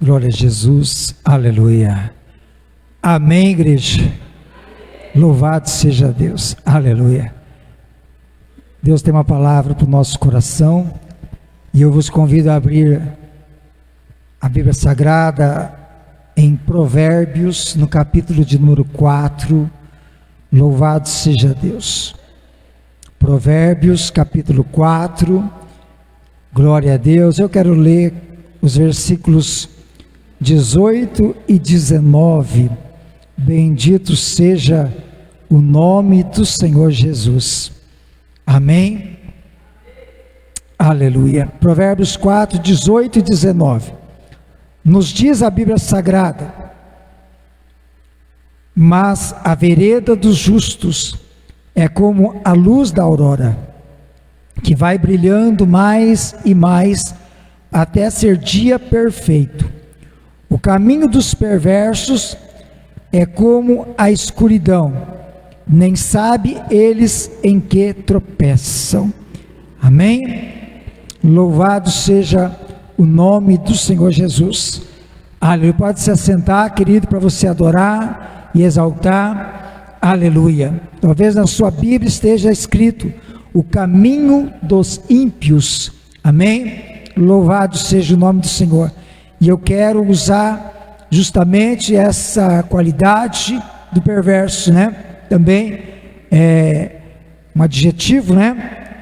Glória a Jesus, aleluia. Amém, igreja. Louvado seja Deus, aleluia. Deus tem uma palavra para o nosso coração e eu vos convido a abrir a Bíblia Sagrada em Provérbios, no capítulo de número 4. Louvado seja Deus. Provérbios, capítulo 4. Glória a Deus. Eu quero ler os versículos 18 e 19. Bendito seja o nome do Senhor Jesus. Amém? Aleluia. Provérbios 4, 18 e 19. Nos diz a Bíblia Sagrada: mas a vereda dos justos é como a luz da aurora, que vai brilhando mais e mais até ser dia perfeito. O caminho dos perversos é como a escuridão, nem sabe eles em que tropeçam. Amém? Louvado seja o nome do Senhor Jesus. Aleluia. Pode se assentar, querido, para você adorar e exaltar. Aleluia. Talvez na sua Bíblia esteja escrito: o caminho dos ímpios. Amém? Louvado seja o nome do Senhor. E eu quero usar justamente essa qualidade do perverso, né? Também é um adjetivo, né?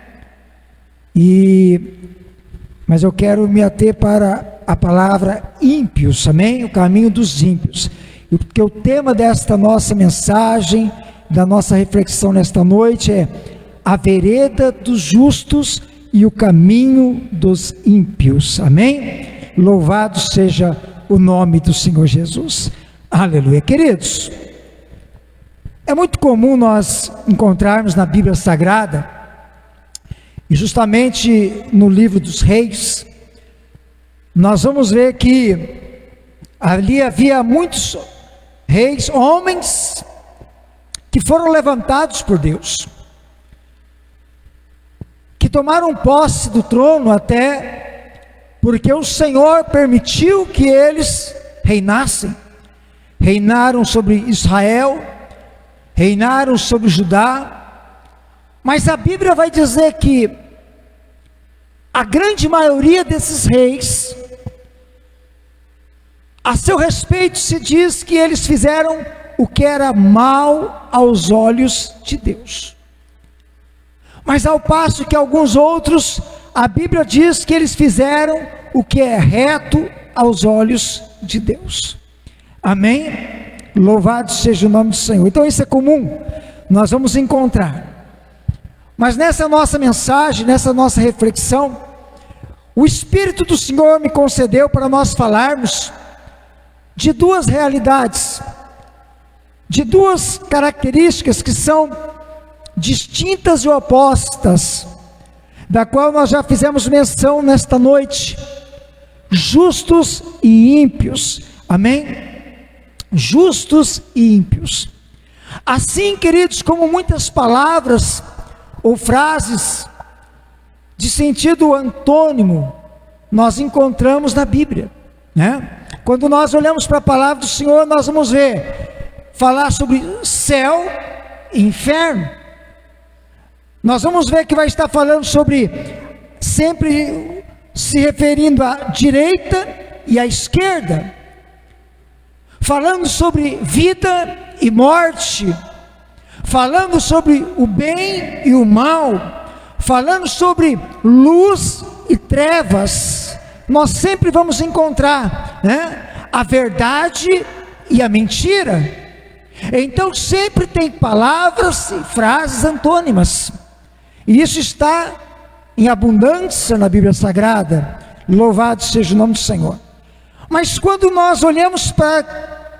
Mas eu quero me ater para a palavra ímpios, amém? O caminho dos ímpios. Porque o tema desta nossa mensagem, da nossa reflexão nesta noite é a vereda dos justos e o caminho dos ímpios, amém? Louvado seja o nome do Senhor Jesus, aleluia. Queridos, é muito comum nós encontrarmos na Bíblia Sagrada, e justamente no livro dos Reis, nós vamos ver que ali havia muitos reis, homens, que foram levantados por Deus, que tomaram posse do trono até porque o Senhor permitiu que eles reinassem. Reinaram sobre Israel, reinaram sobre Judá, mas a Bíblia vai dizer que a grande maioria desses reis, a seu respeito se diz que eles fizeram o que era mal aos olhos de Deus. Mas ao passo que alguns outros, a Bíblia diz que eles fizeram o que é reto aos olhos de Deus. Amém? Louvado seja o nome do Senhor. Então isso é comum, nós vamos encontrar. Mas nessa nossa mensagem, nessa nossa reflexão, o Espírito do Senhor me concedeu para nós falarmos de duas realidades, de duas características que são distintas e opostas, da qual nós já fizemos menção nesta noite: justos e ímpios. Amém? Justos e ímpios. Assim, queridos, como muitas palavras ou frases de sentido antônimo nós encontramos na Bíblia, né? Quando nós olhamos para a palavra do Senhor, nós vamos ver falar sobre céu e inferno. Nós vamos ver que vai estar falando sobre, sempre se referindo à direita e à esquerda, falando sobre vida e morte, falando sobre o bem e o mal, falando sobre luz e trevas. Nós sempre vamos encontrar, né, a verdade e a mentira. Então sempre tem palavras e frases antônimas, e isso está em abundância na Bíblia Sagrada. Louvado seja o nome do Senhor. Mas quando nós olhamos para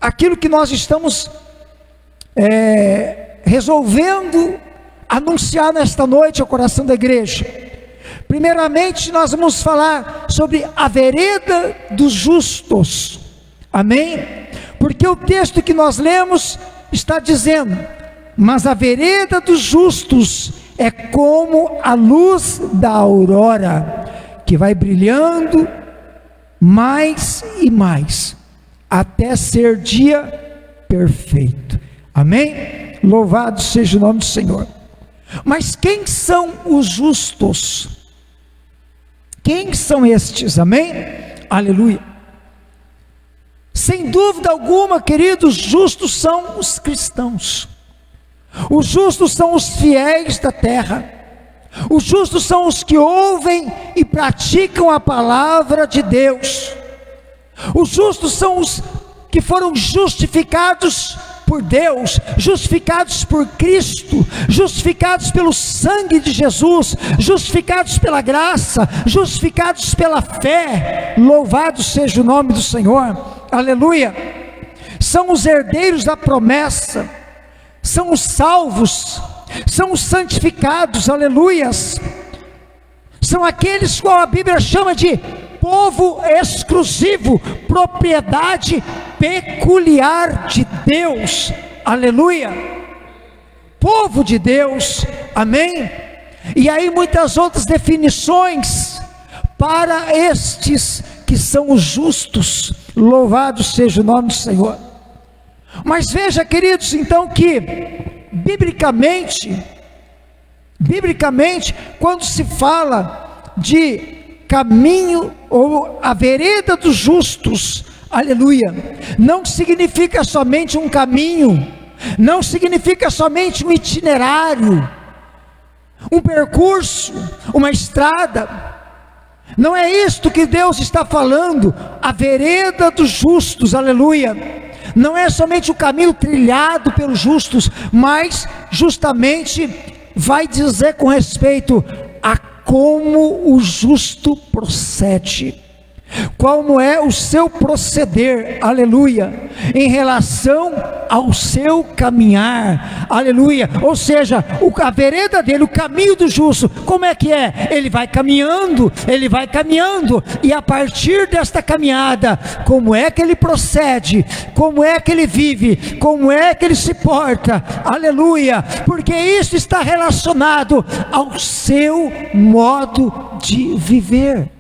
aquilo que nós estamos resolvendo anunciar nesta noite ao coração da igreja, primeiramente nós vamos falar sobre a vereda dos justos. Amém? Porque o texto que nós lemos está dizendo: mas a vereda dos justos é como a luz da aurora, que vai brilhando mais e mais, até ser dia perfeito. Amém? Louvado seja o nome do Senhor. Mas quem são os justos? Quem são estes? Amém? Aleluia. Sem dúvida alguma, queridos, justos são os cristãos. Os justos são os fiéis da terra. Os justos são os que ouvem e praticam a palavra de Deus. Os justos são os que foram justificados por Deus, justificados por Cristo, justificados pelo sangue de Jesus, justificados pela graça, justificados pela fé. Louvado seja o nome do Senhor. Aleluia. São os herdeiros da promessa, são os salvos, são os santificados. Aleluias. São aqueles que a Bíblia chama de povo exclusivo, propriedade peculiar de Deus. Aleluia. Povo de Deus. Amém. E aí muitas outras definições para estes que são os justos. Louvado seja o nome do Senhor. Mas veja, queridos, então que biblicamente, quando se fala de caminho ou a vereda dos justos, aleluia, não significa somente um caminho, não significa somente um itinerário, um percurso, uma estrada. Não é isto que Deus está falando. A vereda dos justos, aleluia, não é somente o caminho trilhado pelos justos, mas justamente vai dizer com respeito a como o justo procede, como é o seu proceder, aleluia, em relação ao seu caminhar, aleluia. Ou seja, a vereda dele, o caminho do justo, como é que é? Ele vai caminhando, e a partir desta caminhada, como é que ele procede, como é que ele vive, como é que ele se porta, aleluia, porque isso está relacionado ao seu modo de viver.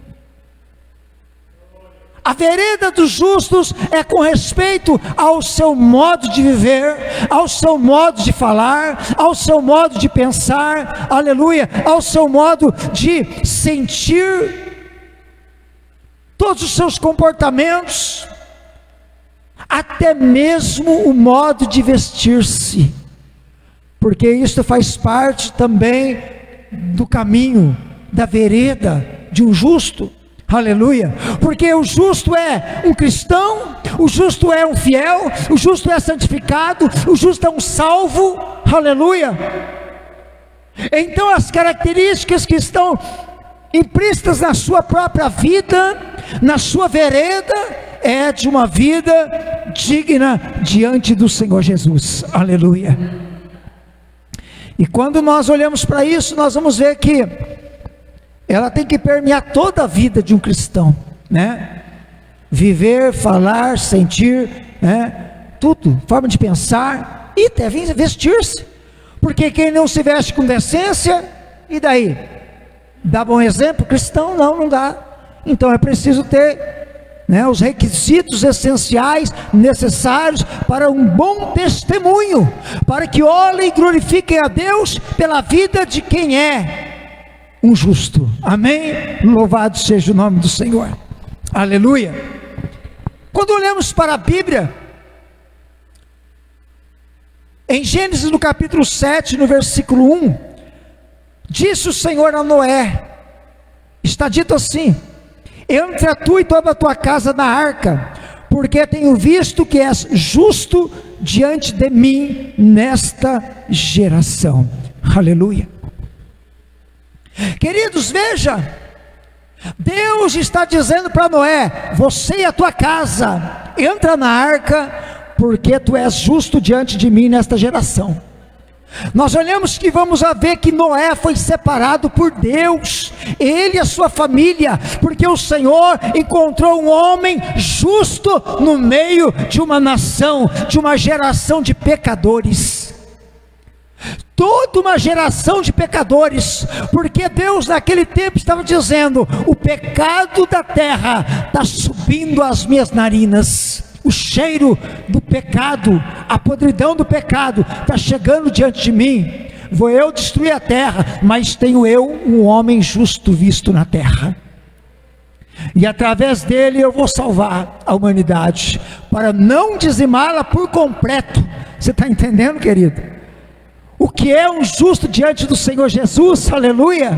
A vereda dos justos é com respeito ao seu modo de viver, ao seu modo de falar, ao seu modo de pensar, aleluia, ao seu modo de sentir, todos os seus comportamentos, até mesmo o modo de vestir-se, porque isso faz parte também do caminho, da vereda de um justo. Aleluia, porque o justo é um cristão, o justo é um fiel, o justo é santificado, o justo é um salvo, aleluia. Então as características que estão implícitas na sua própria vida, na sua vereda, é de uma vida digna diante do Senhor Jesus, aleluia. E quando nós olhamos para isso, nós vamos ver que ela tem que permear toda a vida de um cristão, né? Viver, falar, sentir, né? Tudo, forma de pensar e até vestir-se, porque quem não se veste com decência, e daí? Dá bom exemplo? Cristão não dá. Então é preciso ter, né, os requisitos essenciais, necessários para um bom testemunho, para que olhem e glorifiquem a Deus pela vida de quem é um justo. Amém? Louvado seja o nome do Senhor. Aleluia. Quando olhamos para a Bíblia, em Gênesis no capítulo 7, no versículo 1, disse o Senhor a Noé, está dito assim: entra tu e toda a tua casa na arca, porque tenho visto que és justo diante de mim nesta geração. Aleluia. Queridos, veja, Deus está dizendo para Noé: você e a tua casa, entra na arca, porque tu és justo diante de mim nesta geração. Nós olhamos que vamos a ver que Noé foi separado por Deus, ele e a sua família, porque o Senhor encontrou um homem justo no meio de uma nação, de uma geração de pecadores. toda uma geração de pecadores, porque Deus naquele tempo estava dizendo: o pecado da terra está subindo às minhas narinas, o cheiro do pecado, a podridão do pecado está chegando diante de mim. Vou eu destruir a terra, mas tenho eu um homem justo visto na terra, e através dele eu vou salvar a humanidade, para não dizimá-la por completo. Você está entendendo, querido? O que é um justo diante do Senhor Jesus, aleluia?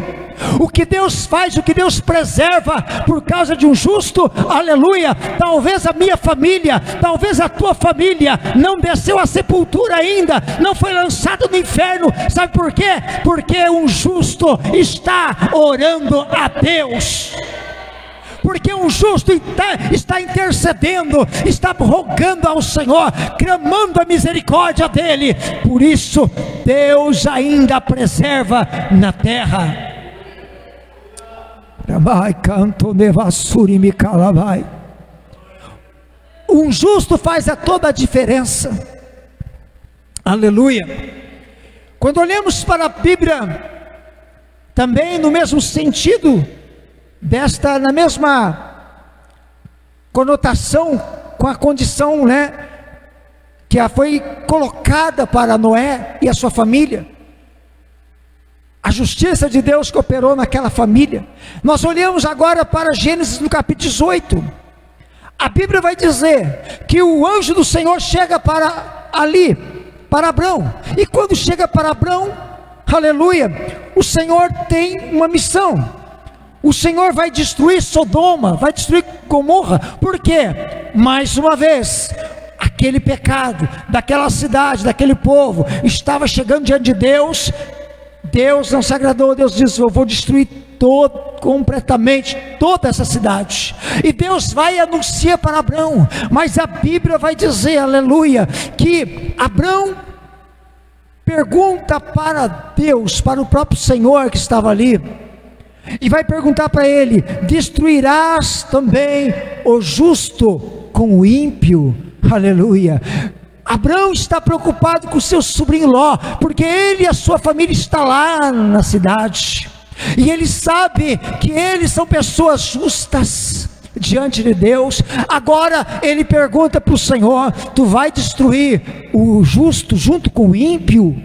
O que Deus faz, o que Deus preserva por causa de um justo, aleluia? Talvez a minha família, talvez a tua família não desceu à sepultura ainda, não foi lançado no inferno. Sabe por quê? Porque um justo está orando a Deus, porque um justo está intercedendo, está rogando ao Senhor, clamando a misericórdia dEle. Por isso Deus ainda preserva na terra. Um justo faz toda a diferença, aleluia. Quando olhamos para a Bíblia, também no mesmo sentido, na mesma conotação com a condição, que foi colocada para Noé e a sua família, a justiça de Deus que operou naquela família. Nós olhamos agora para Gênesis no capítulo 18, a Bíblia vai dizer que o anjo do Senhor chega para Abrão, e quando chega para Abrão, aleluia, o Senhor tem uma missão. O Senhor vai destruir Sodoma, vai destruir Gomorra. Por quê? Mais uma vez, aquele pecado daquela cidade, daquele povo, estava chegando diante de Deus. Deus não se agradou. Deus disse: eu vou destruir completamente toda essa cidade. E Deus vai e anuncia para Abrão. Mas a Bíblia vai dizer, aleluia, que Abrão pergunta para Deus, para o próprio Senhor que estava ali, e vai perguntar para ele: destruirás também o justo com o ímpio? Aleluia. Abrão está preocupado com o seu sobrinho Ló, porque ele e a sua família estão lá na cidade, e ele sabe que eles são pessoas justas diante de Deus. Agora ele pergunta para o Senhor: tu vai destruir o justo junto com o ímpio?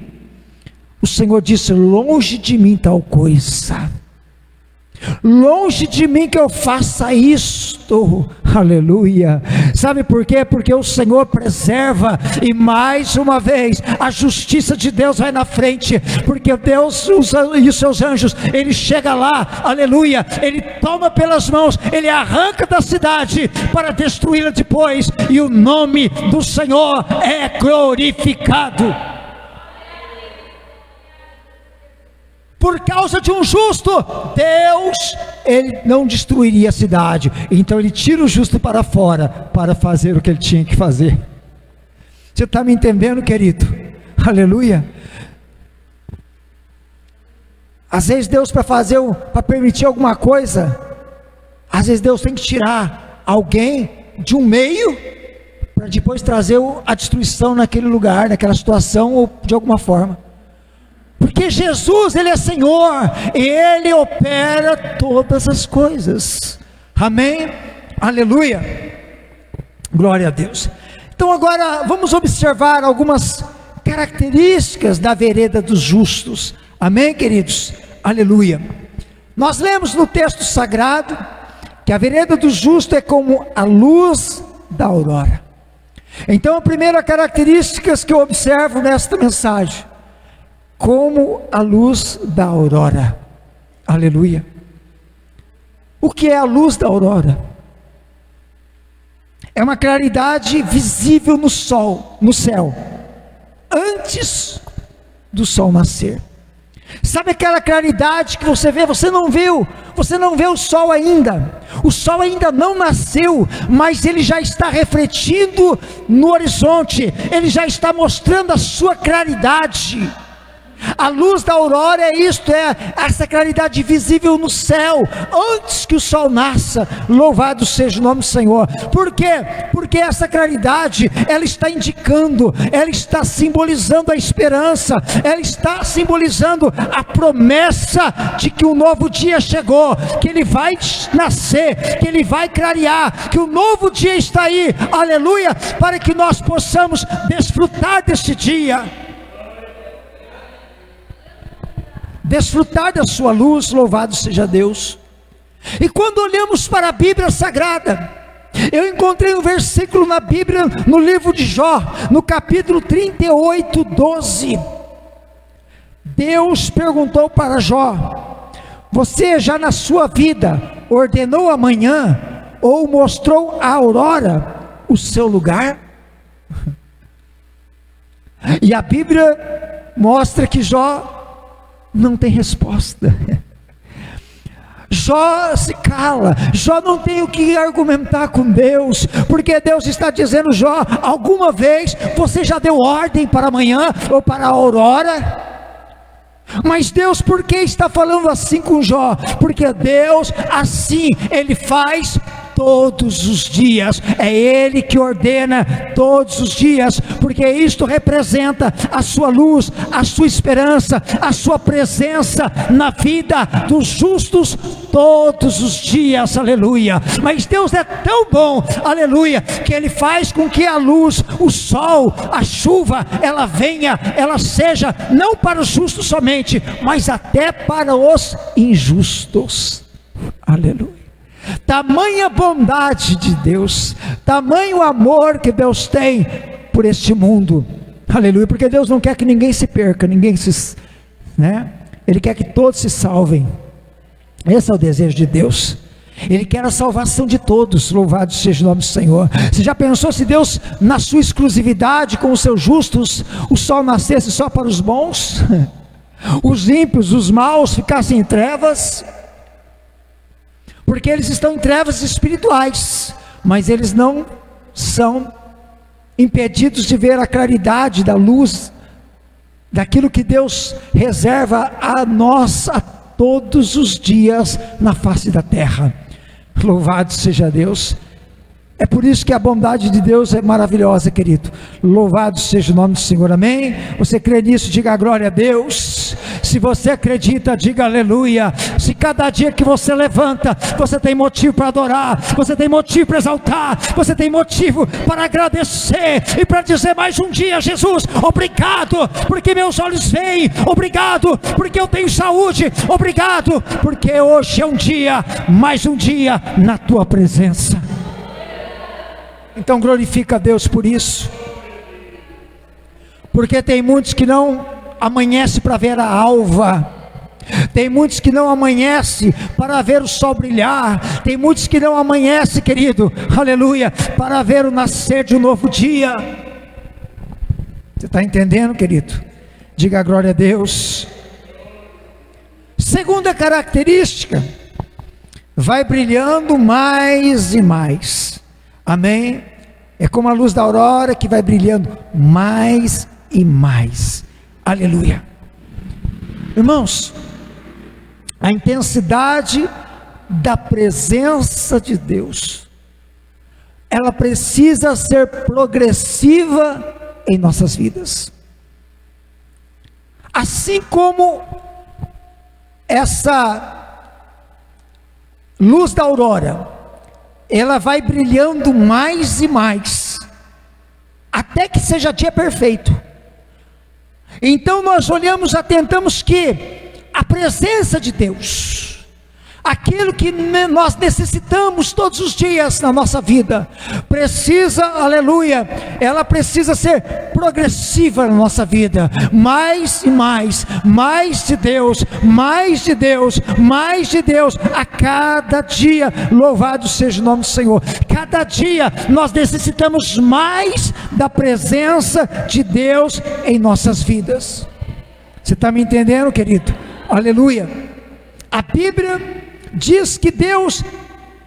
O Senhor disse: longe de mim tal coisa, longe de mim que eu faça isto, aleluia. Sabe por quê? Porque o Senhor preserva, e mais uma vez a justiça de Deus vai na frente, porque Deus e os seus anjos, ele chega lá, aleluia, ele toma pelas mãos, ele arranca da cidade para destruí-la depois, e o nome do Senhor é glorificado. Por causa de um justo, Deus, ele não destruiria a cidade. Então ele tira o justo para fora, para fazer o que ele tinha que fazer. Você está me entendendo, querido? Aleluia. Às vezes Deus, para permitir alguma coisa, às vezes Deus tem que tirar alguém de um meio, para depois trazer a destruição naquele lugar, naquela situação, ou de alguma forma. Porque Jesus, ele é Senhor, e ele opera todas as coisas. Amém? Aleluia. Glória a Deus. Então agora vamos observar algumas características da vereda dos justos. Amém, queridos? Aleluia. Nós lemos no texto sagrado que a vereda do justo é como a luz da aurora. Então a primeira característica que eu observo nesta mensagem: como a luz da aurora. Aleluia. O que é a luz da aurora? É uma claridade visível no céu, antes do sol nascer. Sabe aquela claridade que você vê? Você não vê o sol ainda. O sol ainda não nasceu, mas ele já está refletindo no horizonte. Ele já está mostrando a sua claridade. A luz da aurora é isto, é essa claridade visível no céu, antes que o sol nasça. Louvado seja o nome do Senhor. Por quê? Porque essa claridade, ela está indicando, ela está simbolizando a esperança, ela está simbolizando a promessa de que um novo dia chegou, que ele vai nascer, que ele vai clarear, que o novo dia está aí, aleluia, para que nós possamos desfrutar deste dia, desfrutar da sua luz. Louvado seja Deus. E quando olhamos para a Bíblia Sagrada, eu encontrei um versículo na Bíblia, no livro de Jó, no capítulo 38, 12. Deus perguntou para Jó: você já na sua vida ordenou a manhã, ou mostrou a aurora o seu lugar? E a Bíblia mostra que Jó não tem resposta. Jó se cala, Jó não tem o que argumentar com Deus, porque Deus está dizendo: Jó, alguma vez você já deu ordem para amanhã ou para a aurora? Mas Deus, por que está falando assim com Jó? Porque Deus, assim, Ele faz todos os dias, é Ele que ordena todos os dias, porque isto representa a sua luz, a sua esperança, a sua presença na vida dos justos todos os dias, aleluia. Mas Deus é tão bom, aleluia, que Ele faz com que a luz, o sol, a chuva, ela venha, ela seja não para os justos somente, mas até para os injustos, aleluia. Tamanha bondade de Deus, tamanho amor que Deus tem por este mundo, aleluia, porque Deus não quer que ninguém se perca, Ele quer que todos se salvem. Esse é o desejo de Deus. Ele quer a salvação de todos. Louvado seja o nome do Senhor. Você já pensou se Deus, na sua exclusividade com os seus justos, o sol nascesse só para os bons, os ímpios, os maus ficassem em trevas? Porque eles estão em trevas espirituais, mas eles não são impedidos de ver a claridade da luz, daquilo que Deus reserva a nós a todos os dias na face da terra. Louvado seja Deus. É por isso que a bondade de Deus é maravilhosa, querido. Louvado seja o nome do Senhor, amém? Você crê nisso? Diga glória a Deus. Se você acredita, diga aleluia. Se cada dia que você levanta, você tem motivo para adorar, você tem motivo para exaltar, você tem motivo para agradecer e para dizer mais um dia: Jesus, obrigado porque meus olhos veem, obrigado porque eu tenho saúde, obrigado porque hoje é um dia, mais um dia na tua presença. Então glorifica a Deus por isso, porque tem muitos que não amanhece para ver a alva, tem muitos que não amanhece para ver o sol brilhar, tem muitos que não amanhece, querido, aleluia, para ver o nascer de um novo dia. Você está entendendo, querido? Diga glória a Deus. Segunda característica: vai brilhando mais e mais. Amém? É como a luz da aurora que vai brilhando mais e mais. Aleluia. Irmãos, a intensidade da presença de Deus, ela precisa ser progressiva em nossas vidas. Assim como essa luz da aurora, ela vai brilhando mais e mais, até que seja dia perfeito. Então nós olhamos, atentamos que a presença de Deus, aquilo que nós necessitamos todos os dias na nossa vida, precisa, aleluia, ela precisa ser progressiva na nossa vida, mais e mais, mais de Deus, mais de Deus, mais de Deus, a cada dia. Louvado seja o nome do Senhor. Cada dia nós necessitamos mais da presença de Deus em nossas vidas. Você está me entendendo, querido? Aleluia. A Bíblia diz que Deus,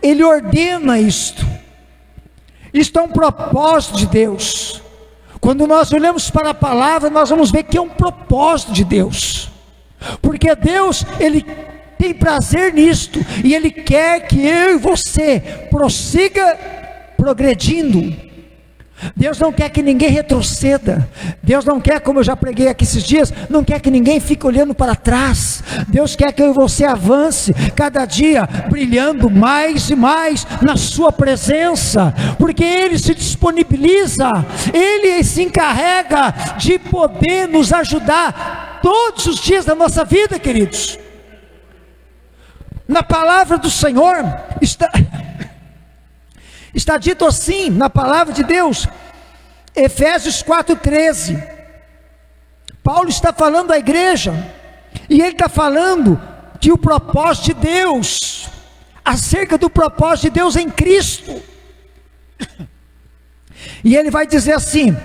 Ele ordena isto. Isto é um propósito de Deus. Quando nós olhamos para a palavra, nós vamos ver que é um propósito de Deus, porque Deus, Ele tem prazer nisto, e Ele quer que eu e você prossiga progredindo. Deus não quer que ninguém retroceda. Deus não quer, como eu já preguei aqui esses dias, não quer que ninguém fique olhando para trás. Deus quer que eu e você avance cada dia, brilhando mais e mais na sua presença, porque Ele se disponibiliza, Ele se encarrega de poder nos ajudar todos os dias da nossa vida, queridos. Na palavra do Senhor está dito assim, na palavra de Deus, Efésios 4,13, Paulo está falando à igreja, e ele está falando que o propósito de Deus, acerca do propósito de Deus em Cristo, e ele vai dizer assim: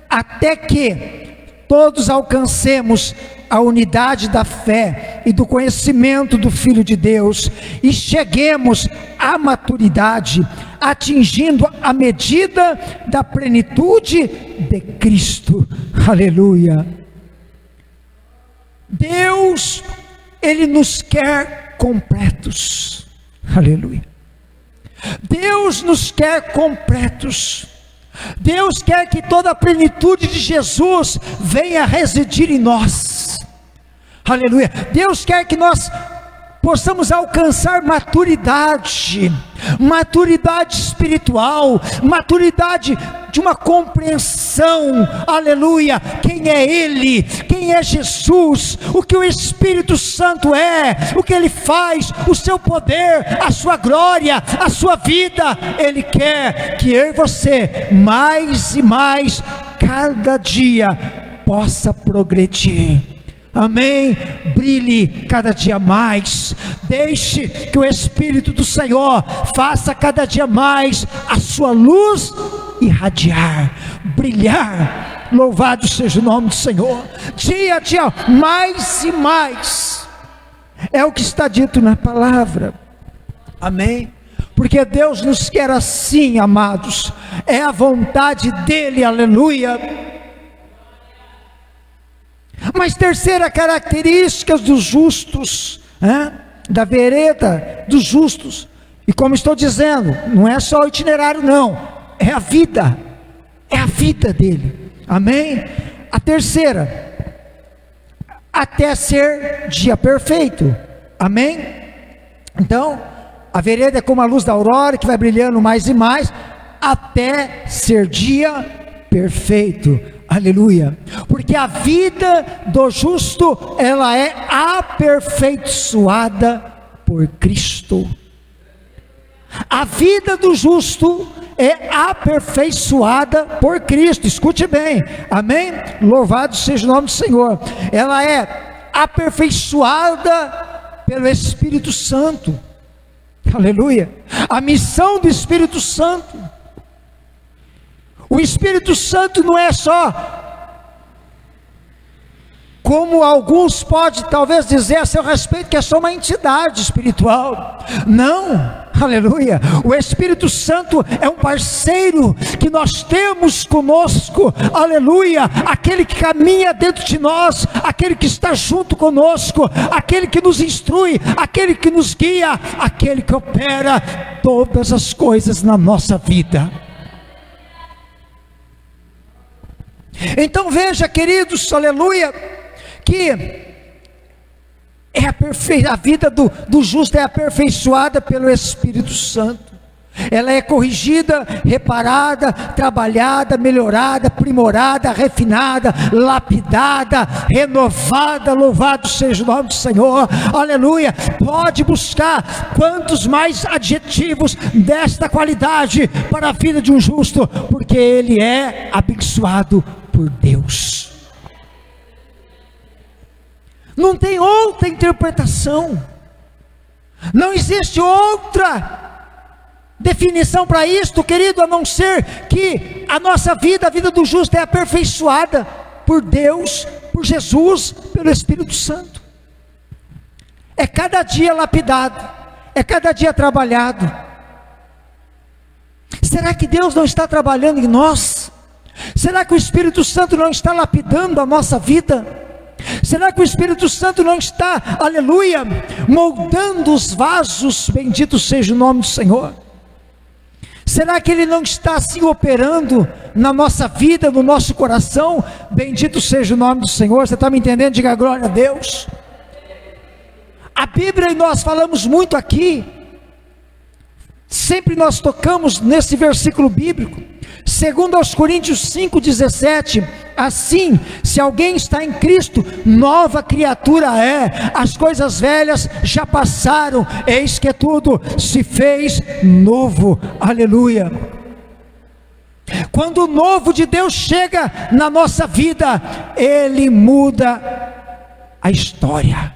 até que todos alcancemos a unidade da fé e do conhecimento do Filho de Deus, e cheguemos à maturidade, atingindo a medida da plenitude de Cristo. Aleluia. Deus, Ele nos quer completos. Aleluia. Deus nos quer completos. Deus quer que toda a plenitude de Jesus venha residir em nós. Aleluia. Deus quer que nós possamos alcançar maturidade espiritual, maturidade de uma compreensão, aleluia, quem é Ele, quem é Jesus, o que o Espírito Santo é, o que Ele faz, o seu poder, a sua glória, a sua vida. Ele quer que eu e você, mais e mais, cada dia, possa progredir. Amém? Brilhe cada dia mais. Deixe que o Espírito do Senhor faça cada dia mais a sua luz irradiar, brilhar. Louvado seja o nome do Senhor. Dia a dia, mais e mais. É o que está dito na palavra. Amém? Porque Deus nos quer assim, amados. É a vontade dEle, aleluia. Mas terceira característica dos justos, da vereda dos justos, e como estou dizendo, não é só o itinerário não, é a vida dele, amém? A terceira, até ser dia perfeito, amém? Então, a vereda é como a luz da aurora, que vai brilhando mais e mais, até ser dia perfeito. Aleluia, porque a vida do justo, ela é aperfeiçoada por Cristo. A vida do justo é aperfeiçoada por Cristo, escute bem, amém? Louvado seja o nome do Senhor. Ela é aperfeiçoada pelo Espírito Santo, aleluia. A missão do Espírito Santo, o Espírito Santo não é só, como alguns podem talvez dizer a seu respeito, que é só uma entidade espiritual. Não, aleluia. O Espírito Santo é um parceiro que nós temos conosco, aleluia. Aquele que caminha dentro de nós, aquele que está junto conosco, aquele que nos instrui, aquele que nos guia, aquele que opera todas as coisas na nossa vida. Então veja, queridos, aleluia, que a vida do justo é aperfeiçoada pelo Espírito Santo. Ela é corrigida, reparada, trabalhada, melhorada, aprimorada, refinada, lapidada, renovada. Louvado seja o nome do Senhor, aleluia. Pode buscar quantos mais adjetivos desta qualidade para a vida de um justo, porque ele é abençoado por Deus. Não tem outra interpretação, não existe outra definição para isto, querido, a não ser que a nossa vida, a vida do justo, é aperfeiçoada por Deus, por Jesus, pelo Espírito Santo. É cada dia lapidado, é cada dia trabalhado. Será que Deus não está trabalhando em nós? Será que o Espírito Santo não está lapidando a nossa vida? Será que o Espírito Santo não está, aleluia, moldando os vasos? Bendito seja o nome do Senhor. Será que Ele não está assim operando na nossa vida, no nosso coração? Bendito seja o nome do Senhor. Você está me entendendo? Diga glória a Deus. A Bíblia, e nós falamos muito aqui, sempre nós tocamos nesse versículo bíblico, segundo aos Coríntios 5,17, assim, se alguém está em Cristo, nova criatura é, as coisas velhas já passaram, eis que tudo se fez novo, aleluia. Quando o novo de Deus chega na nossa vida, Ele muda a história.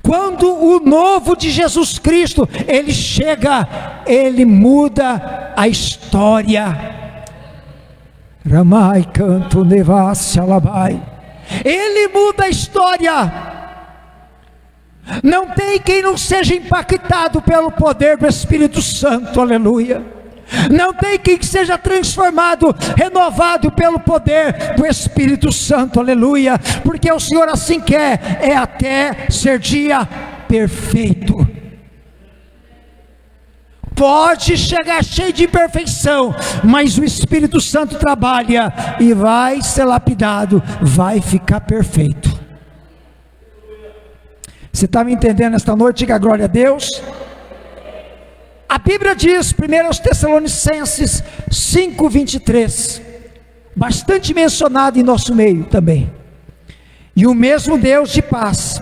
Quando o novo de Jesus Cristo, Ele chega, Ele muda a história. Ramai canto nevasse alabai. Ele muda a história. Não tem quem não seja impactado pelo poder do Espírito Santo, aleluia. Não tem quem seja transformado, renovado pelo poder do Espírito Santo, aleluia, porque o Senhor assim quer, é até ser dia perfeito. Pode chegar cheio de imperfeição, mas o Espírito Santo trabalha e vai ser lapidado, vai ficar perfeito. Você está me entendendo esta noite? Diga glória a Deus. A Bíblia diz, 1 Tessalonicenses 5,23, bastante mencionado em nosso meio também: e o mesmo Deus de paz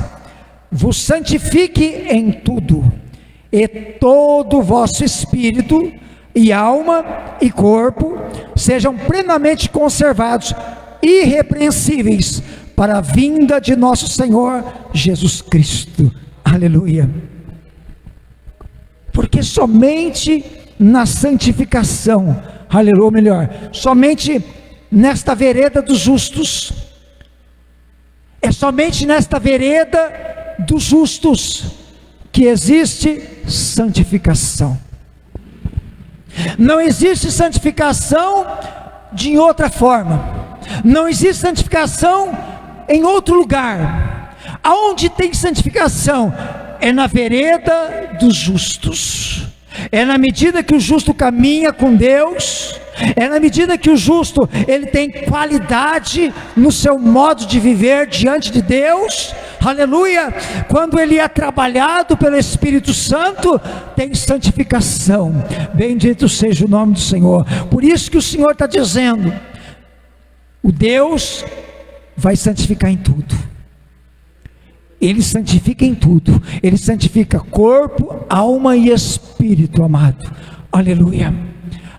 vos santifique em tudo, e todo o vosso espírito, e alma, e corpo, sejam plenamente conservados, irrepreensíveis, para a vinda de nosso Senhor Jesus Cristo, aleluia. Porque somente na santificação, aleluia, ou melhor, somente nesta vereda dos justos, é somente nesta vereda dos justos que existe santificação. Não existe santificação de outra forma, não existe santificação em outro lugar. Aonde tem santificação? É na vereda dos justos, é na medida que o justo caminha com Deus, é na medida que o justo, ele tem qualidade no seu modo de viver diante de Deus, aleluia, quando ele é trabalhado pelo Espírito Santo, tem santificação, bendito seja o nome do Senhor. Por isso que o Senhor está dizendo, o Deus vai santificar em tudo. Ele santifica em tudo, Ele santifica corpo, alma e espírito, amado, aleluia,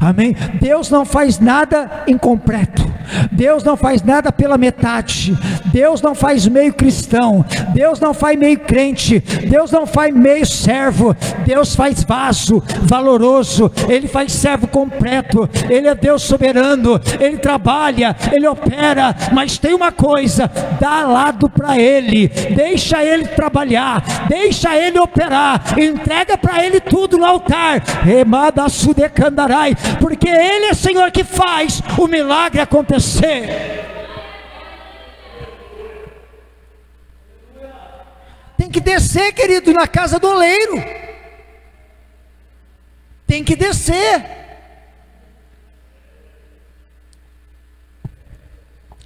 amém. Deus não faz nada incompleto, Deus não faz nada pela metade, Deus não faz meio cristão, Deus não faz meio crente, Deus não faz meio servo, Deus faz vaso valoroso, Ele faz servo completo, Ele é Deus soberano, Ele trabalha, Ele opera, mas tem uma coisa, dá lado para Ele, deixa Ele trabalhar, deixa Ele operar, entrega para Ele tudo no altar, porque Ele é Senhor que faz o milagre acontecer. Tem que descer, querido, na casa do oleiro, tem que descer.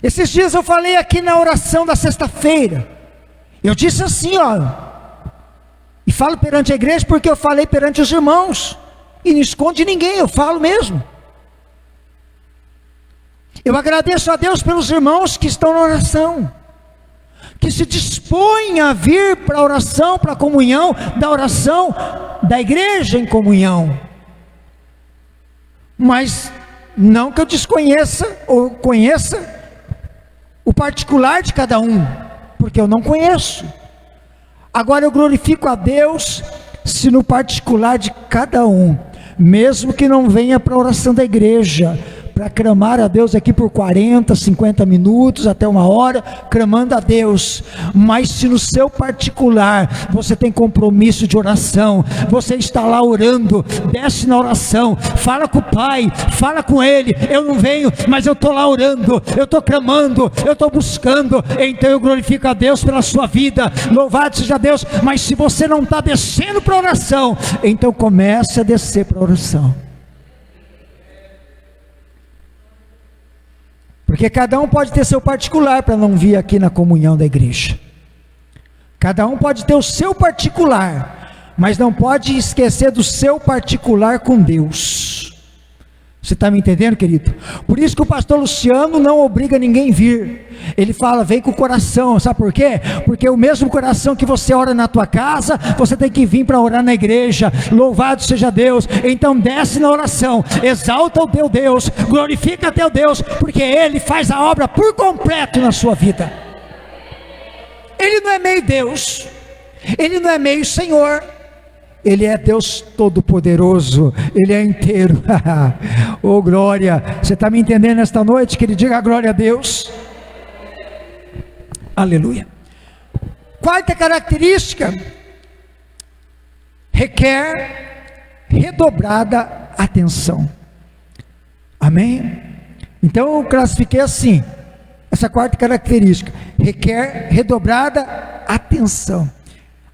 Esses dias eu falei aqui na oração da sexta-feira, eu disse assim, ó, e falo perante a igreja porque eu falei perante os irmãos, e não esconde ninguém, eu falo mesmo. Eu agradeço a Deus pelos irmãos que estão na oração, que se dispõem a vir para a oração, para a comunhão, da oração da igreja em comunhão. Mas não que eu desconheça ou conheça o particular de cada um, porque eu não conheço. Agora eu glorifico a Deus se no particular de cada um, mesmo que não venha para a oração da igreja, para clamar a Deus aqui por 40, 50 minutos, até 1 hora, clamando a Deus. Mas se no seu particular você tem compromisso de oração, você está lá orando, desce na oração, fala com o Pai, fala com Ele. Eu não venho, mas eu estou lá orando, eu estou clamando, eu estou buscando, então eu glorifico a Deus pela sua vida, louvado seja Deus. Mas se você não está descendo para oração, então comece a descer para oração, porque cada um pode ter seu particular para não vir aqui na comunhão da igreja. Cada um pode ter o seu particular, mas não pode esquecer do seu particular com Deus. Você está me entendendo, querido? Por isso que o pastor Luciano não obriga ninguém a vir. Ele fala, vem com o coração. Sabe por quê? Porque o mesmo coração que você ora na tua casa, você tem que vir para orar na igreja. Louvado seja Deus. Então desce na oração, exalta o teu Deus, glorifica teu Deus, porque Ele faz a obra por completo na sua vida. Ele não é meio Deus, Ele não é meio Senhor, Ele é Deus Todo-Poderoso, Ele é inteiro. Oh glória, você está me entendendo nesta noite? Que Ele diga glória a Deus. Aleluia. Quarta característica, requer redobrada atenção. Amém? Então eu classifiquei assim, essa quarta característica, requer redobrada atenção.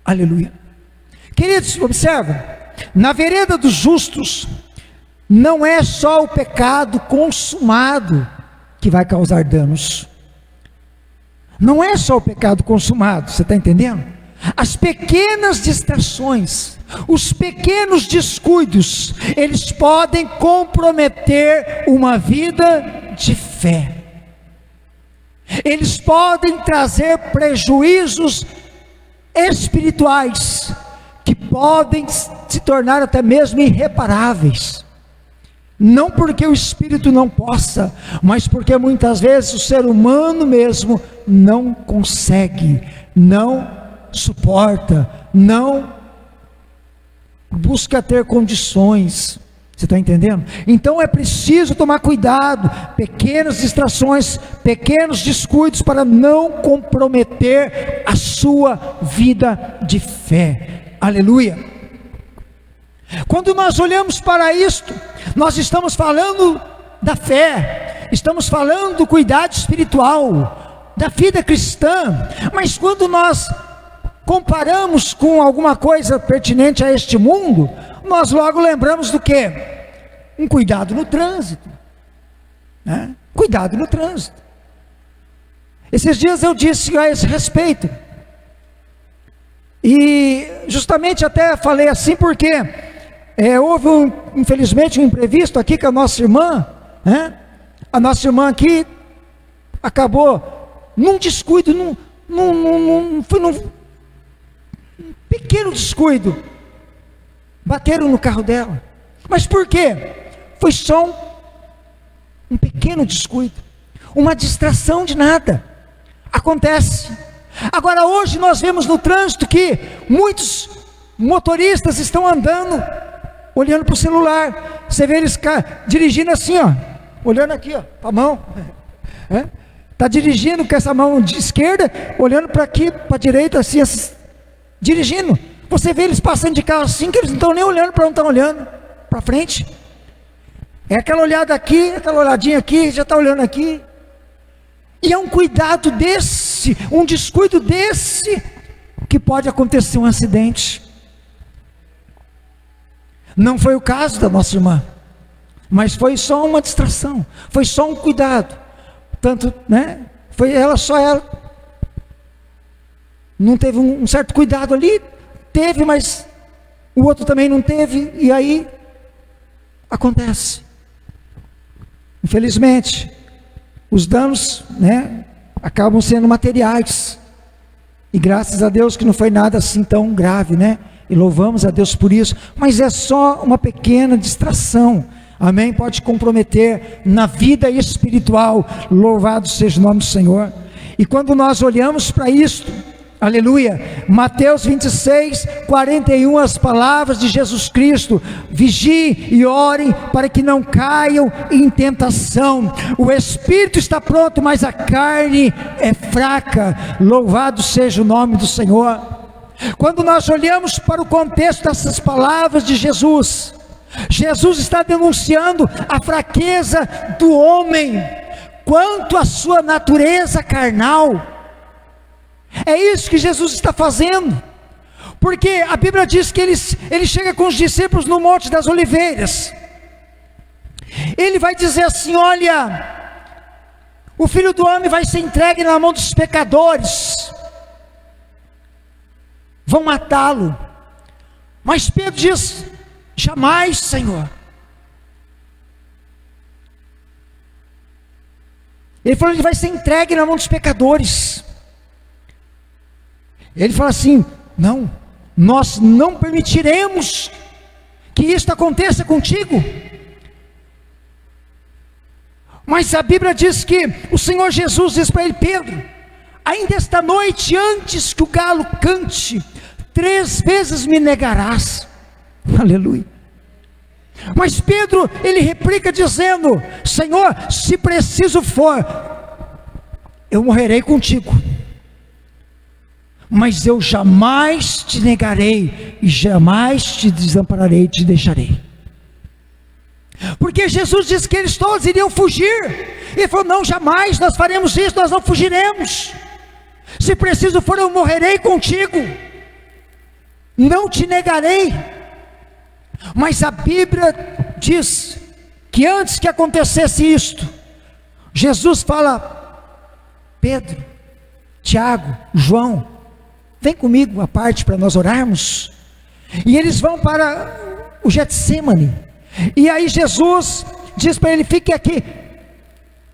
Aleluia. Queridos, observa, na vereda dos justos, não é só o pecado consumado que vai causar danos. Não é só o pecado consumado, você está entendendo? As pequenas distrações, os pequenos descuidos, eles podem comprometer uma vida de fé. Eles podem trazer prejuízos espirituais, que podem se tornar até mesmo irreparáveis. Não porque o espírito não possa, mas porque muitas vezes o ser humano mesmo não consegue, não suporta, não busca ter condições. Você está entendendo? Então é preciso tomar cuidado, pequenas distrações, pequenos descuidos, para não comprometer a sua vida de fé. Aleluia. Quando nós olhamos para isto, nós estamos falando da fé, estamos falando do cuidado espiritual, da vida cristã. Mas quando nós comparamos com alguma coisa pertinente a este mundo, nós logo lembramos do quê? Um cuidado no trânsito, né? Cuidado no trânsito. Esses dias eu disse a esse respeito, e justamente até falei assim porque houve infelizmente um imprevisto aqui com a nossa irmã, né? A nossa irmã aqui acabou num descuido, foi num pequeno descuido, bateram no carro dela. Mas por quê? Foi só um pequeno descuido, uma distração de nada. Acontece. Agora hoje nós vemos no trânsito que muitos motoristas estão andando, olhando para o celular. Você vê eles dirigindo assim, ó, olhando aqui, ó, para a mão. Está dirigindo com essa mão de esquerda, olhando para aqui, para a direita, assim, dirigindo. Você vê eles passando de carro assim, que eles não estão nem olhando para onde estão olhando, para frente. É aquela olhada aqui, aquela olhadinha aqui, já está olhando aqui. E é um cuidado desse, um descuido desse, que pode acontecer um acidente. Não foi o caso da nossa irmã, mas foi só uma distração, foi só um cuidado. Tanto, né? Foi só ela. Não teve um certo cuidado ali. Teve, mas o outro também não teve, e aí acontece. Infelizmente, os danos, né, acabam sendo materiais, e graças a Deus que não foi nada assim tão grave, né? E louvamos a Deus por isso. Mas é só uma pequena distração, amém? Pode comprometer na vida espiritual. Louvado seja o nome do Senhor. E quando nós olhamos para isto, Aleluia. Mateus 26, 41, as palavras de Jesus Cristo: vigiem e orem para que não caiam em tentação. O espírito está pronto, mas a carne é fraca. Louvado seja o nome do Senhor. Quando nós olhamos para o contexto dessas palavras de Jesus, Jesus está denunciando a fraqueza do homem quanto à sua natureza carnal. É isso que Jesus está fazendo, porque a Bíblia diz que ele chega com os discípulos no Monte das Oliveiras. Ele vai dizer assim: olha, o Filho do Homem vai ser entregue na mão dos pecadores, vão matá-lo. Mas Pedro diz: jamais, Senhor. Ele falou: ele vai ser entregue na mão dos pecadores. Ele fala assim: não, nós não permitiremos que isto aconteça contigo. Mas a Bíblia diz que o Senhor Jesus diz para ele: Pedro, ainda esta noite, antes que o galo cante, 3 vezes me negarás. Aleluia. Mas Pedro, ele replica dizendo: Senhor, se preciso for, eu morrerei contigo, mas eu jamais te negarei, e jamais te desampararei, te deixarei. Porque Jesus disse que eles todos iriam fugir. Ele falou: não, jamais nós faremos isso, nós não fugiremos. Se preciso for, eu morrerei contigo, não te negarei. Mas a Bíblia diz que antes que acontecesse isto, Jesus fala: Pedro, Tiago, João, vem comigo à parte para nós orarmos. E eles vão para o Getsêmani. E aí Jesus diz para ele: fique aqui,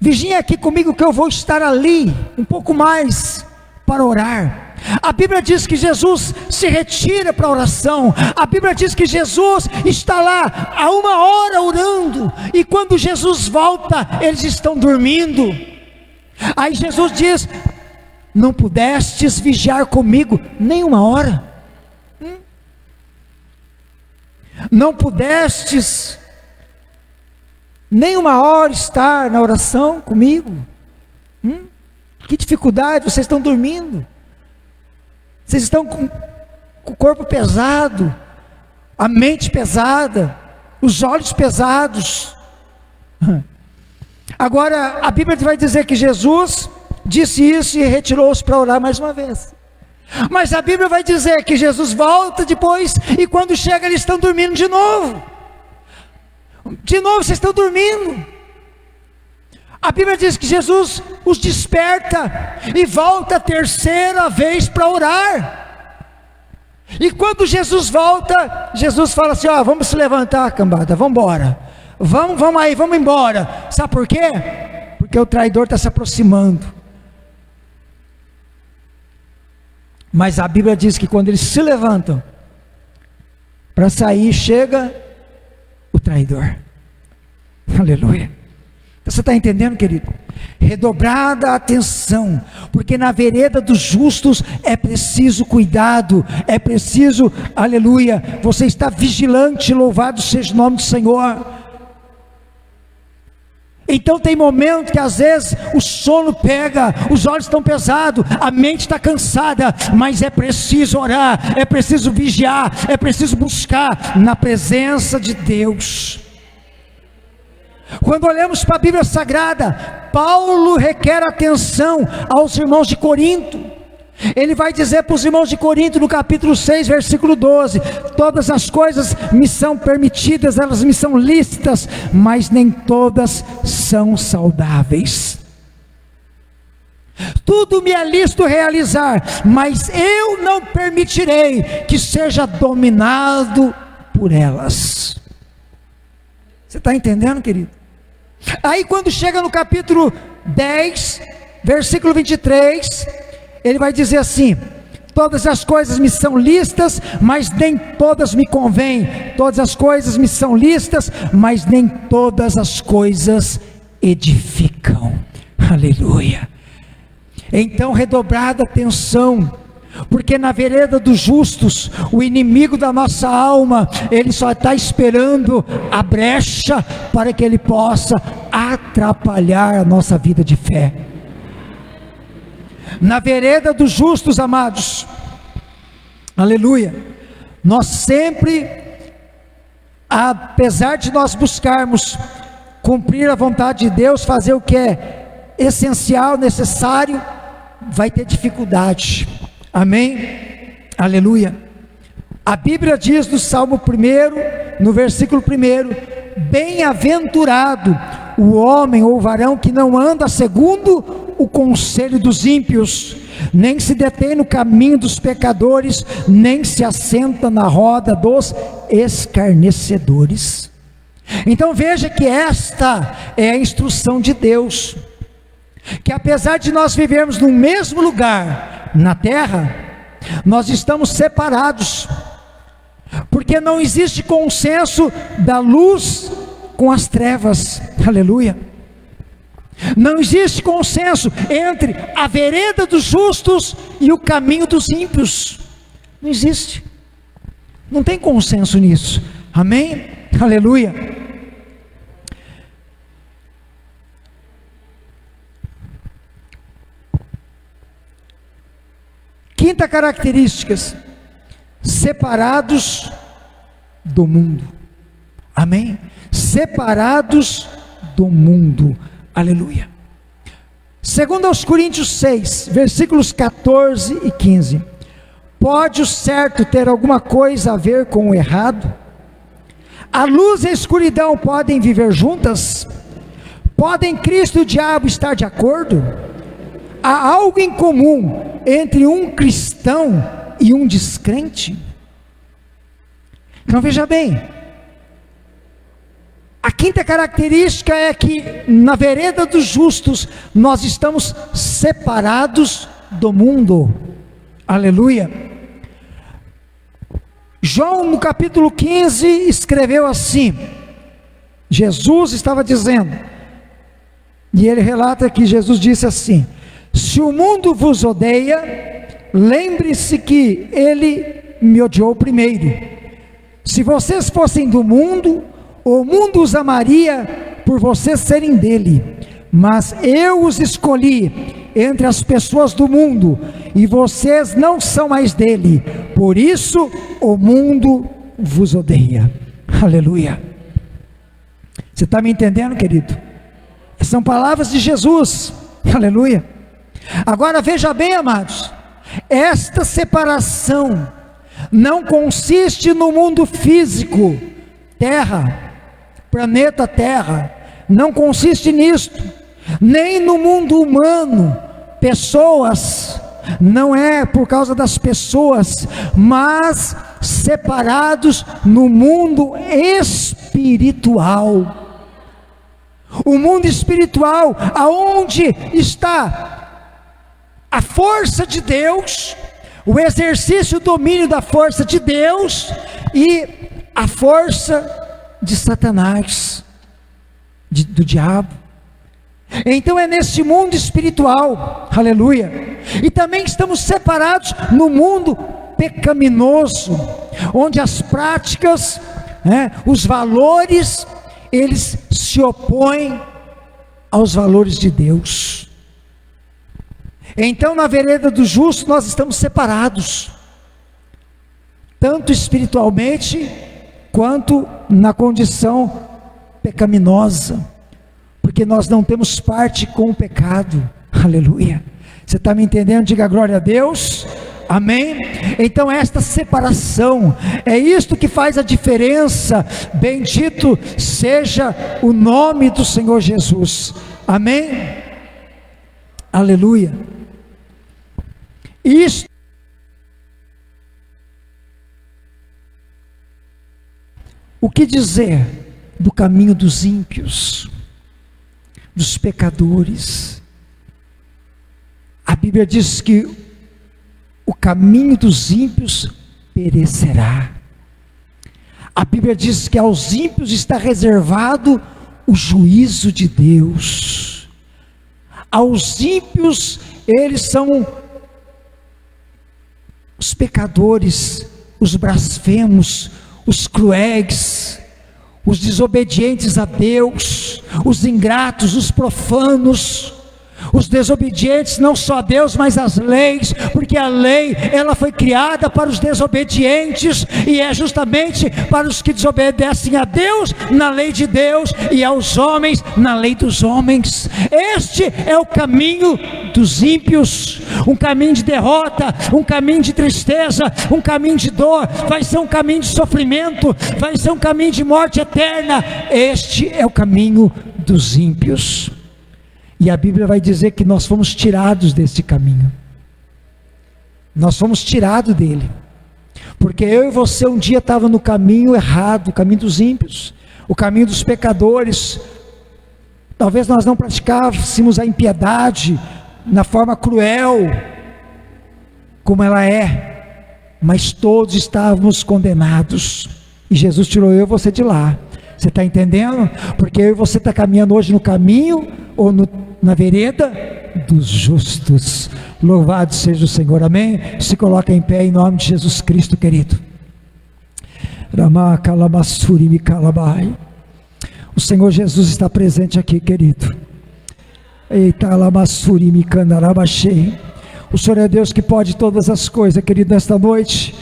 vigiem aqui comigo, que eu vou estar ali um pouco mais para orar. A Bíblia diz que Jesus se retira para a oração. A Bíblia diz que Jesus está lá há 1 hora orando, e quando Jesus volta, eles estão dormindo. Aí Jesus diz: não pudestes vigiar comigo nem 1 hora? Não pudestes nem 1 hora estar na oração comigo? Que dificuldade, vocês estão dormindo, vocês estão com o corpo pesado, a mente pesada, os olhos pesados. Agora a Bíblia vai dizer que Jesus disse isso e retirou-se para orar mais uma vez. Mas a Bíblia vai dizer que Jesus volta depois, e quando chega eles estão dormindo de novo. De novo vocês estão dormindo. A Bíblia diz que Jesus os desperta e volta a 3ª vez para orar. E quando Jesus volta, Jesus fala assim: ó, vamos se levantar, cambada, vamos embora. Vamos aí, vamos embora. Sabe por quê? Porque o traidor está se aproximando. Mas a Bíblia diz que quando eles se levantam para sair, chega o traidor. Aleluia. Você está entendendo, querido? Redobrada a atenção, porque na vereda dos justos é preciso cuidado, é preciso, aleluia, você está vigilante, louvado seja o nome do Senhor. Então tem momento que às vezes o sono pega, os olhos estão pesados, a mente está cansada, mas é preciso orar, é preciso vigiar, é preciso buscar na presença de Deus. Quando olhamos para a Bíblia Sagrada, Paulo requer atenção aos irmãos de Corinto. Ele vai dizer para os irmãos de Corinto no capítulo 6, versículo 12: todas as coisas me são permitidas, elas me são lícitas, mas nem todas são saudáveis. Tudo me é lícito realizar, mas eu não permitirei que seja dominado por elas. Você está entendendo, querido? Aí quando chega no capítulo 10, versículo 23, ele vai dizer assim: todas as coisas me são lícitas, mas nem todas me convêm. Todas as coisas me são lícitas, mas nem todas as coisas edificam. Aleluia. Então, redobrada atenção, Porque na vereda dos justos, o inimigo da nossa alma, ele só está esperando a brecha para que ele possa atrapalhar a nossa vida de fé. Na vereda dos justos, amados, aleluia, nós sempre, apesar de nós buscarmos cumprir a vontade de Deus, fazer o que é essencial, necessário, vai ter dificuldade. Amém? Aleluia. A Bíblia diz no Salmo 1, no versículo 1: bem-aventurado o homem ou o varão que não anda segundo o conselho dos ímpios, nem se detém no caminho dos pecadores, nem se assenta na roda dos escarnecedores. Então veja que esta é a instrução de Deus, que apesar de nós vivermos no mesmo lugar na terra, nós estamos separados, porque não existe consenso da luz com as trevas, aleluia. Não existe consenso entre a vereda dos justos e o caminho dos ímpios, não existe, não tem consenso nisso, amém? Aleluia. Quinta característica: separados do mundo, amém? Separados do mundo, aleluia. Segundo aos Coríntios 6, versículos 14 e 15: pode o certo ter alguma coisa a ver com o errado? A luz e a escuridão podem viver juntas? Podem Cristo e o diabo estar de acordo? Há algo em comum entre um cristão e um descrente? Então veja bem, a quinta característica é que na vereda dos justos nós estamos separados do mundo, aleluia. João no capítulo 15 escreveu assim, Jesus estava dizendo, e ele relata que Jesus disse assim: se o mundo vos odeia, lembre-se que ele me odiou primeiro. Se vocês fossem do mundo, o mundo os amaria por vocês serem dele, mas eu os escolhi entre as pessoas do mundo, e vocês não são mais dele, por isso o mundo vos odeia, aleluia. Você está me entendendo, querido? São palavras de Jesus, aleluia. Agora veja bem, amados, esta separação não consiste no mundo físico, terra, planeta Terra, não consiste nisto, nem no mundo humano, pessoas, não é por causa das pessoas, mas separados no mundo espiritual. O mundo espiritual, aonde está a força de Deus, o exercício, o domínio da força de Deus e a força de Satanás, do diabo. Então é nesse mundo espiritual, aleluia. E também estamos separados no mundo pecaminoso, onde as práticas, os valores, eles se opõem aos valores de Deus. Então na vereda do justo nós estamos separados, tanto espiritualmente, quanto na condição pecaminosa, porque nós não temos parte com o pecado, aleluia. Você está me entendendo? Diga glória a Deus, amém? Então esta separação, é isto que faz a diferença, bendito seja o nome do Senhor Jesus, amém? Aleluia. Isto o que dizer do caminho dos ímpios, dos pecadores? A Bíblia diz que o caminho dos ímpios perecerá. A Bíblia diz que aos ímpios está reservado o juízo de Deus. Aos ímpios, eles são os pecadores, os blasfemos, os cruéis, os desobedientes a Deus, os ingratos, os profanos, os desobedientes não só a Deus, mas às leis, porque a lei, ela foi criada para os desobedientes, e é justamente para os que desobedecem a Deus, na lei de Deus, e aos homens, na lei dos homens. Este é o caminho dos ímpios, um caminho de derrota, um caminho de tristeza, um caminho de dor, vai ser um caminho de sofrimento, vai ser um caminho de morte eterna. Este é o caminho dos ímpios. E a Bíblia vai dizer que nós fomos tirados desse caminho. Nós fomos tirados dele. Porque eu e você um dia estavam no caminho errado, o caminho dos ímpios, o caminho dos pecadores. Talvez nós não praticássemos a impiedade na forma cruel, como ela é, mas todos estávamos condenados. E Jesus tirou eu e você de lá. Você está entendendo? Porque eu e você está caminhando hoje no caminho, ou na vereda dos justos. Louvado seja o Senhor, amém? Se coloca em pé em nome de Jesus Cristo, querido. O Senhor Jesus está presente aqui, querido. O Senhor é Deus que pode todas as coisas, querido, nesta noite.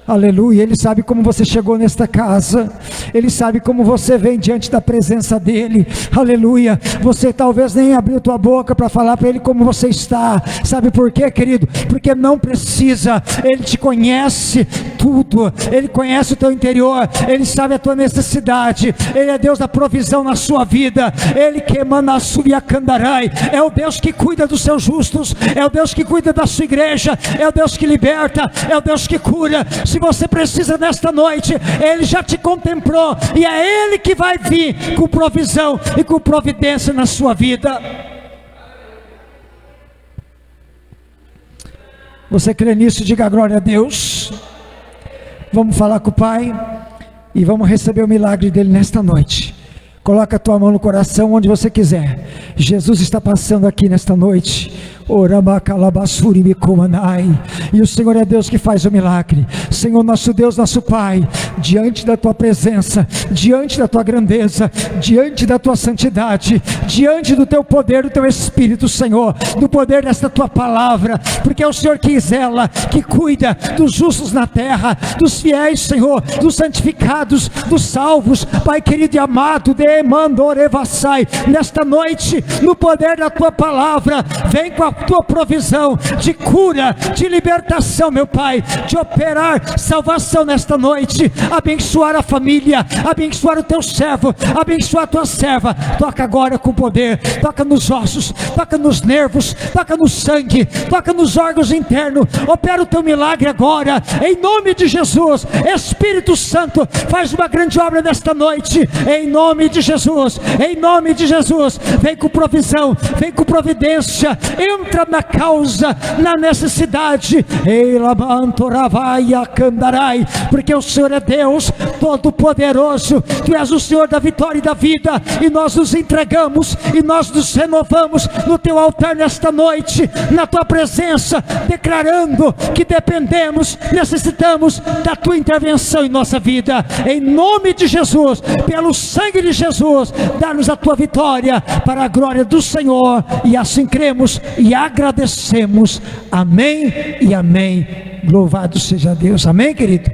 Aleluia. Ele sabe como você chegou nesta casa, Ele sabe como você vem diante da presença dEle. Aleluia. Você talvez nem abriu tua boca para falar para Ele como você está. Sabe por quê, querido? Porque não precisa. Ele te conhece tudo, Ele conhece o teu interior, Ele sabe a tua necessidade. Ele é Deus da provisão na sua vida. Ele que manda a subir a candarai. É o Deus que cuida dos seus justos, é o Deus que cuida da sua igreja, é o Deus que liberta, é o Deus que cura. Se você precisa nesta noite, Ele já te contemplou, e é Ele que vai vir com provisão e com providência na sua vida. Você crê nisso? Diga glória a Deus. Vamos falar com o Pai e vamos receber o milagre dele nesta noite. Coloca a tua mão no coração onde você quiser. Jesus está passando aqui nesta noite. E o Senhor é Deus que faz o milagre. Senhor, nosso Deus, nosso Pai, diante da tua presença, diante da tua grandeza, diante da tua santidade, diante do teu poder, do teu Espírito, Senhor, do poder desta tua palavra, porque é o Senhor que zela, que cuida dos justos na terra, dos fiéis, Senhor, dos santificados, dos salvos. Pai querido e amado, nesta noite, no poder da tua palavra, vem com a tua provisão de cura, de libertação, meu Pai, de operar salvação nesta noite, abençoar a família, abençoar o teu servo, abençoar a tua serva. Toca agora com poder, toca nos ossos, toca nos nervos, toca no sangue, toca nos órgãos internos, opera o teu milagre agora, em nome de Jesus. Espírito Santo, faz uma grande obra nesta noite, em nome de Jesus, em nome de Jesus. Vem com provisão, vem com providência, entra na causa, na necessidade, porque o Senhor é Deus Todo-Poderoso. Tu és o Senhor da vitória e da vida, e nós nos entregamos e nós nos renovamos no teu altar nesta noite, na tua presença, declarando que dependemos, necessitamos da tua intervenção em nossa vida, em nome de Jesus, pelo sangue de Jesus. Dá-nos a tua vitória para a glória do Senhor, e assim cremos e agradecemos. Amém e amém. Louvado seja Deus. Amém, querido?